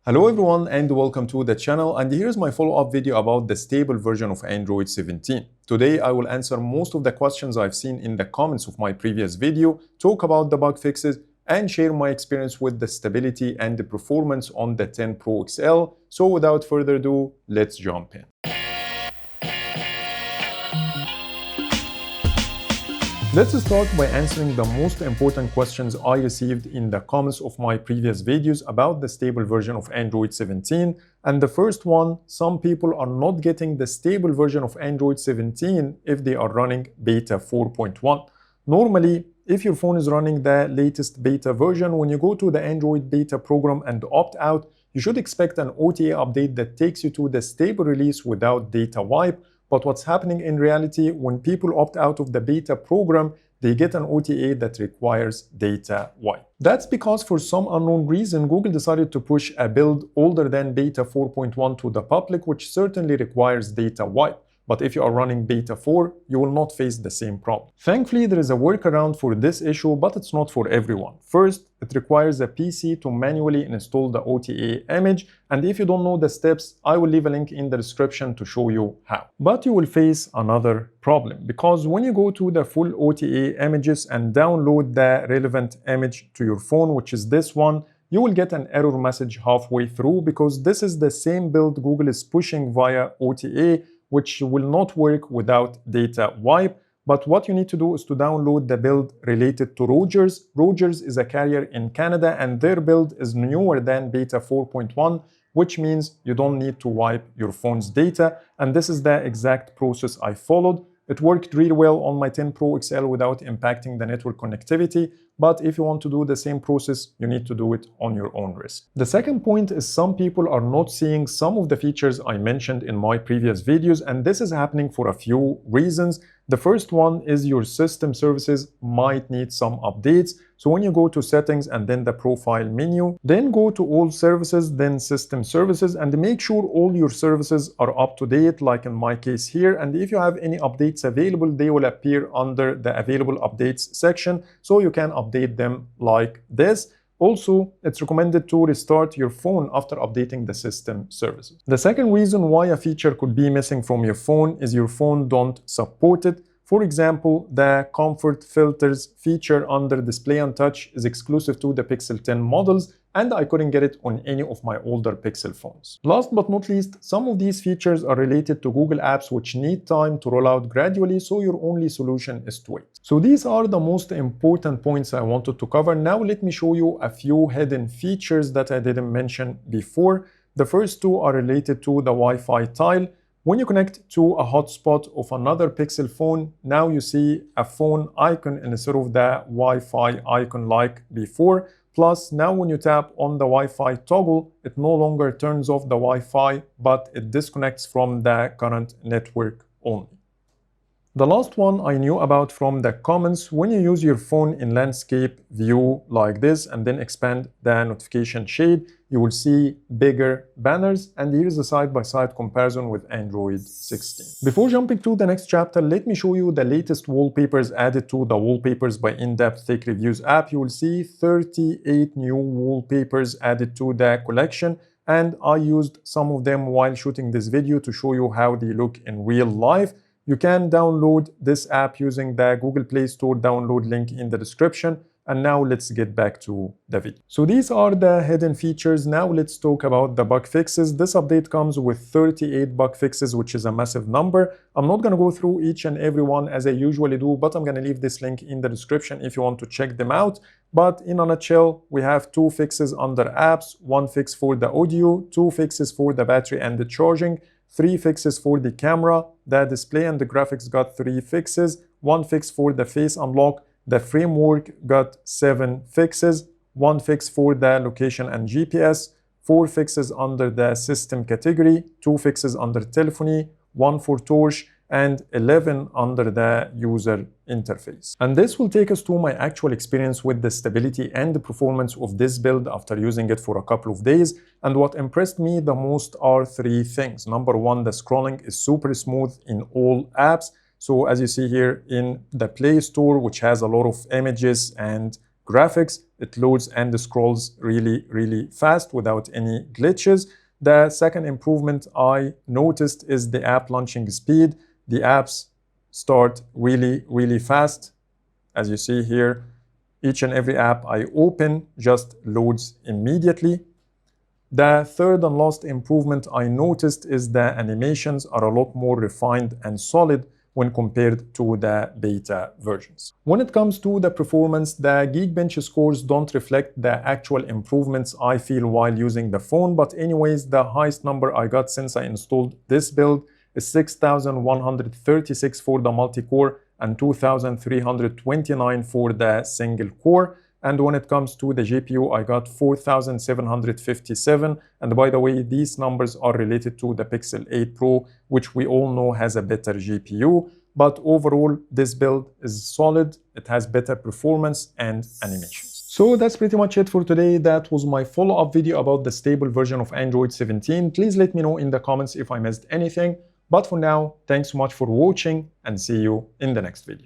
Hello everyone and welcome to the channel, and here's my follow-up video about the stable version of Android 17. Today I will answer most of the questions I've seen in the comments of my previous video, talk about the bug fixes, and share my experience with the stability and the performance on the 10 Pro XL. So without further ado, let's jump in. Let's start by answering the most important questions I received in the comments of my previous videos about the stable version of Android 17. And the first one, some people are not getting the stable version of Android 17 if they are running beta 4.1. Normally, if your phone is running the latest beta version, when you go to the Android beta program and opt out, you should expect an OTA update that takes you to the stable release without data wipe. But what's happening in reality, when people opt out of the beta program, they get an OTA that requires data wipe. That's because for some unknown reason, Google decided to push a build older than beta 4.1 to the public, which certainly requires data wipe. But if you are running beta 4, you will not face the same problem. Thankfully, there is a workaround for this issue, but it's not for everyone. First, it requires a PC to manually install the OTA image, and if you don't know the steps, I will leave a link in the description to show you how. But you will face another problem, because when you go to the full OTA images and download the relevant image to your phone, which is this one, you will get an error message halfway through because this is the same build Google is pushing via OTA, which will not work without data wipe. But what you need to do is to download the build related to Rogers. Rogers is a carrier in Canada and their build is newer than beta 4.1, which means you don't need to wipe your phone's data. And this is the exact process I followed. It worked really well on my 10 Pro XL without impacting the network connectivity. But if you want to do the same process, you need to do it on your own risk. The second point is some people are not seeing some of the features I mentioned in my previous videos, and this is happening for a few reasons. The first one is your system services might need some updates. So when you go to settings and then the profile menu, then go to all services, then system services, and make sure all your services are up to date, like in my case here. And if you have any updates available, they will appear under the available updates section, so you can update them like this. Also, it's recommended to restart your phone after updating the system services. The second reason why a feature could be missing from your phone is your phone don't support it. For example, the comfort filters feature under display and touch is exclusive to the Pixel 10 models, and I couldn't get it on any of my older Pixel phones. Last but not least, some of these features are related to Google apps which need time to roll out gradually, so your only solution is to wait. So these are the most important points I wanted to cover. Now let me show you a few hidden features that I didn't mention before. The first two are related to the Wi-Fi tile. When you connect to a hotspot of another Pixel phone, now you see a phone icon instead of the Wi-Fi icon like before. Plus, now when you tap on the Wi-Fi toggle, it no longer turns off the Wi-Fi, but it disconnects from the current network only. The last one I knew about from the comments, when you use your phone in landscape view like this and then expand the notification shade, you will see bigger banners, and here is a side-by-side comparison with Android 16. Before jumping to the next chapter, let me show you the latest wallpapers added to the Wallpapers by In-Depth Tech Reviews app. You will see 38 new wallpapers added to the collection, and I used some of them while shooting this video to show you how they look in real life. You can download this app using the Google Play Store download link in the description. And now let's get back to the video. So these are the hidden features. Now let's talk about the bug fixes. This update comes with 38 bug fixes, which is a massive number. I'm not gonna go through each and every one as I usually do, but I'm gonna leave this link in the description if you want to check them out. But in a nutshell, we have 2 fixes under apps, 1 fix for the audio, 2 fixes for the battery and the charging, 3 fixes for the camera, the display and the graphics got 3 fixes, 1 fix for the face unlock, the framework got 7 fixes, 1 fix for the location and GPS, 4 fixes under the system category, 2 fixes under telephony, 1 for torch, and 11 under the user interface. And this will take us to my actual experience with the stability and the performance of this build after using it for a couple of days. And what impressed me the most are 3 things. Number 1, the scrolling is super smooth in all apps. So as you see here in the Play Store, which has a lot of images and graphics. It loads and scrolls really fast without any glitches. The second improvement I noticed is the app launching speed. The apps start really fast. As you see here, each and every app I open just loads immediately. The third and last improvement I noticed is the animations are a lot more refined and solid when compared to the beta versions. When it comes to the performance, the Geekbench scores don't reflect the actual improvements I feel while using the phone, but anyways, the highest number I got since I installed this build is 6,136 for the multi-core and 2,329 for the single core. And when it comes to the GPU, I got 4,757. And by the way, these numbers are related to the Pixel 8 Pro, which we all know has a better GPU. But overall, this build is solid. It has better performance and animations. So that's pretty much it for today. That was my follow-up video about the stable version of Android 17. Please let me know in the comments if I missed anything. But for now, thanks so much for watching and see you in the next video.